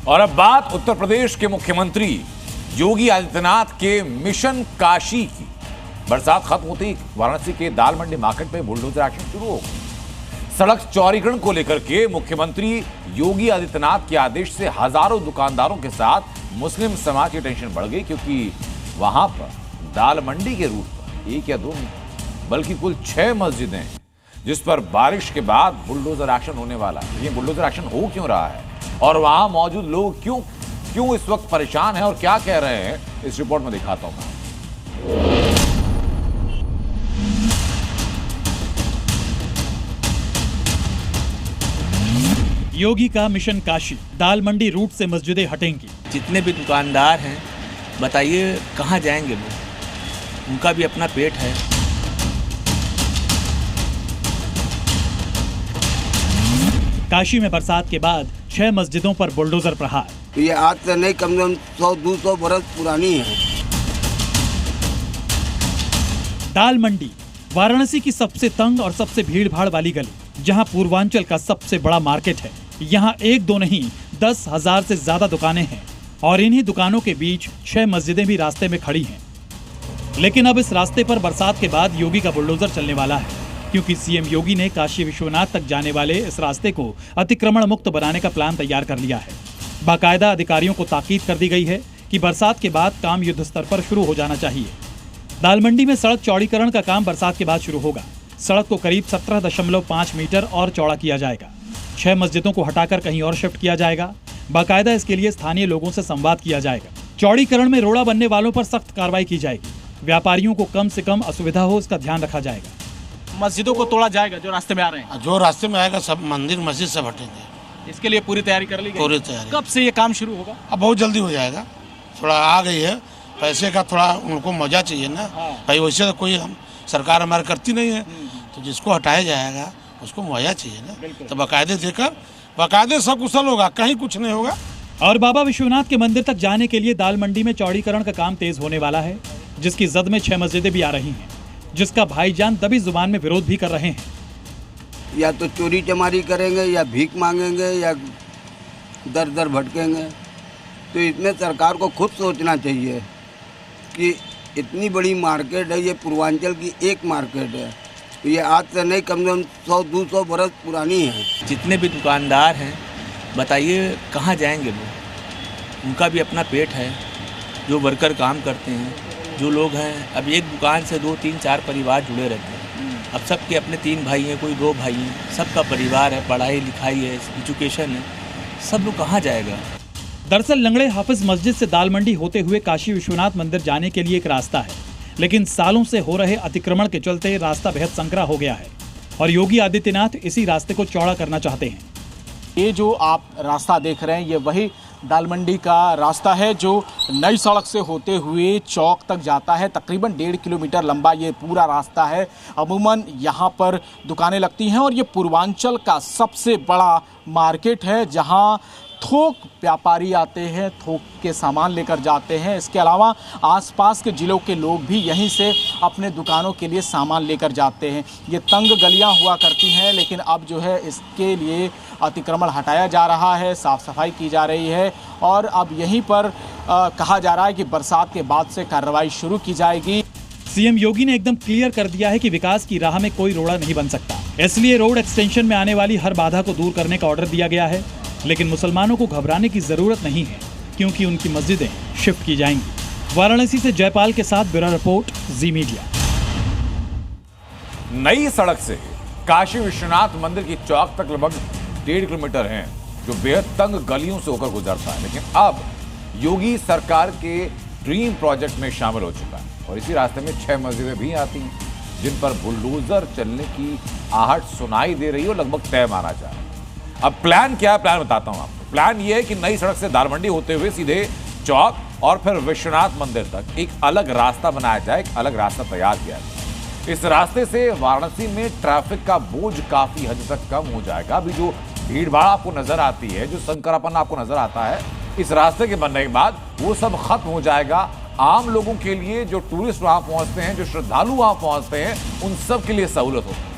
और अब बात उत्तर प्रदेश के मुख्यमंत्री योगी आदित्यनाथ के मिशन काशी की। बरसात खत्म होते ही वाराणसी के दाल मंडी मार्केट में बुलडोजर एक्शन शुरू हो गया। सड़क चौड़ीकरण को लेकर के मुख्यमंत्री योगी आदित्यनाथ के आदेश से हजारों दुकानदारों के साथ मुस्लिम समाज की टेंशन बढ़ गई, क्योंकि वहां पर दाल मंडी के रूट पर एक या दो बल्कि कुल 6 मस्जिदें हैं जिस पर बारिश के बाद बुलडोजर एक्शन होने वाला है। ये बुलडोजर एक्शन हो क्यों रहा है और वहां मौजूद लोग क्यों इस वक्त परेशान हैं और क्या कह रहे हैं, इस रिपोर्ट में दिखाता हूं मैं। योगी का मिशन काशी, दाल मंडी रूट से मस्जिदें हटेंगी। जितने भी दुकानदार हैं बताइए कहां जाएंगे वो, उनका भी अपना पेट है। काशी में बरसात के बाद 6 मस्जिदों पर बुलडोजर प्रहार। ये आज से नहीं, कम से कम 100-200 बरस पुरानी है। दाल मंडी वाराणसी की सबसे तंग और सबसे भीड़ भाड़ वाली गली, जहां पूर्वांचल का सबसे बड़ा मार्केट है। यहां एक दो नहीं 10,000 से ज्यादा दुकानें हैं और इन्हीं दुकानों के बीच 6 मस्जिदें भी रास्ते में खड़ी हैं। लेकिन अब इस रास्ते पर बरसात के बाद योगी का बुलडोजर चलने वाला है, क्योंकि सीएम योगी ने काशी विश्वनाथ तक जाने वाले इस रास्ते को अतिक्रमण मुक्त बनाने का प्लान तैयार कर लिया है। बाकायदा अधिकारियों को ताकीद कर दी गई है कि बरसात के बाद काम युद्ध स्तर पर शुरू हो जाना चाहिए। दाल मंडी में सड़क चौड़ीकरण का काम बरसात के बाद शुरू होगा। सड़क को करीब 17.5 मीटर और चौड़ा किया जाएगा। 6 मस्जिदों को हटाकर कहीं और शिफ्ट किया जाएगा। बाकायदा इसके लिए स्थानीय लोगों से संवाद किया जाएगा। चौड़ीकरण में रोड़ा बनने वालों पर सख्त कार्रवाई की जाएगी। व्यापारियों को कम से कम असुविधा हो, इसका ध्यान रखा जाएगा। मस्जिदों को तोड़ा जाएगा जो रास्ते में आ रहे हैं। जो रास्ते में आएगा सब मंदिर मस्जिद सब हटेंगे। इसके लिए पूरी तैयारी कर ली गई। पूरी तैयारी। कब से ये काम शुरू होगा? अब बहुत जल्दी हो जाएगा। थोड़ा आ गई है पैसे का, थोड़ा उनको मौजा चाहिए ना। भाई वैसे तो कोई सरकार हमारी करती नहीं है, तो जिसको हटाया जाएगा उसको मुहैया चाहिए ना। तो बाकायदे देकर बाकायदे सब कुशल होगा, कहीं कुछ नहीं होगा। और बाबा विश्वनाथ के मंदिर तक जाने के लिए दाल मंडी में चौड़ीकरण का काम तेज होने वाला है, जिसकी जद में 6 मस्जिदें भी आ रही हैं, जिसका भाईजान दबी जुबान में विरोध भी कर रहे हैं। या तो चोरी चमारी करेंगे या भीख मांगेंगे या दर दर भटकेंगे। तो इसमें सरकार को खुद सोचना चाहिए कि इतनी बड़ी मार्केट है, ये पूर्वांचल की एक मार्केट है। ये आज से नहीं, कम से कम 100-200 बरस पुरानी है। जितने भी दुकानदार हैं बताइए कहां जाएंगे वो, उनका भी अपना पेट है। जो वर्कर काम करते हैं, जो लोग हैं, अब एक दुकान से 2, 3, 4 परिवार जुड़े रहते हैं। अब सबके अपने 3 भाई हैं, कोई 2 भाई हैं, सबका परिवार है, पढ़ाई लिखाई है, एजुकेशन है, सब लोग कहाँ जाएगा। दरअसल लंगड़े हाफिज मस्जिद से दाल मंडी होते हुए काशी विश्वनाथ मंदिर जाने के लिए एक रास्ता है, लेकिन सालों से हो रहे अतिक्रमण के चलते रास्ता बेहद संकरा हो गया है और योगी आदित्यनाथ इसी रास्ते को चौड़ा करना चाहते हैं। ये जो आप रास्ता देख रहे हैं ये वही दाल मंडी का रास्ता है जो नई सड़क से होते हुए चौक तक जाता है। तकरीबन 1.5 किलोमीटर लंबा ये पूरा रास्ता है। अमूमन यहाँ पर दुकानें लगती हैं और ये पूर्वांचल का सबसे बड़ा मार्केट है, जहाँ थोक व्यापारी आते हैं, थोक के सामान लेकर जाते हैं। इसके अलावा आसपास के ज़िलों के लोग भी यहीं से अपने दुकानों के लिए सामान लेकर जाते हैं। ये तंग गलियां हुआ करती हैं, लेकिन अब जो है इसके लिए अतिक्रमण हटाया जा रहा है, साफ़ सफाई की जा रही है और अब यहीं पर कहा जा रहा है कि बरसात के बाद से कार्रवाई शुरू की जाएगी। सीएम योगी ने एकदम क्लियर कर दिया है कि विकास की राह में कोई रोड़ा नहीं बन सकता, इसलिए रोड एक्सटेंशन में आने वाली हर बाधा को दूर करने का ऑर्डर दिया गया है। लेकिन मुसलमानों को घबराने की जरूरत नहीं है, क्योंकि उनकी मस्जिदें शिफ्ट की जाएंगी। वाराणसी से जयपाल के साथ ब्यूरो रिपोर्ट, जी मीडिया। नई सड़क से काशी विश्वनाथ मंदिर की चौक तक लगभग 1.5 किलोमीटर है, जो बेहद तंग गलियों से होकर गुजरता है। लेकिन अब योगी सरकार के ड्रीम प्रोजेक्ट में शामिल हो चुका है और इसी रास्ते में 6 मस्जिदें भी आती हैं, जिन पर बुलडोजर चलने की आहट सुनाई दे रही है और लगभग तय माना जा रहा है। अब प्लान क्या है, प्लान बताता हूं आपको। प्लान ये है कि नई सड़क से दाल मंडी होते हुए सीधे चौक और फिर विश्वनाथ मंदिर तक एक अलग रास्ता बनाया जाए, एक अलग रास्ता तैयार किया जाए। इस रास्ते से वाराणसी में ट्रैफिक का बोझ काफी हद तक कम हो जाएगा। अभी जो भीड़ भाड़ आपको नजर आती है, जो संकरापन आपको नजर आता है, इस रास्ते के बनने के बाद वो सब खत्म हो जाएगा। आम लोगों के लिए, जो टूरिस्ट वहां पहुंचते हैं, जो श्रद्धालु वहां पहुंचते हैं, उन सब के लिए सहूलत होगी।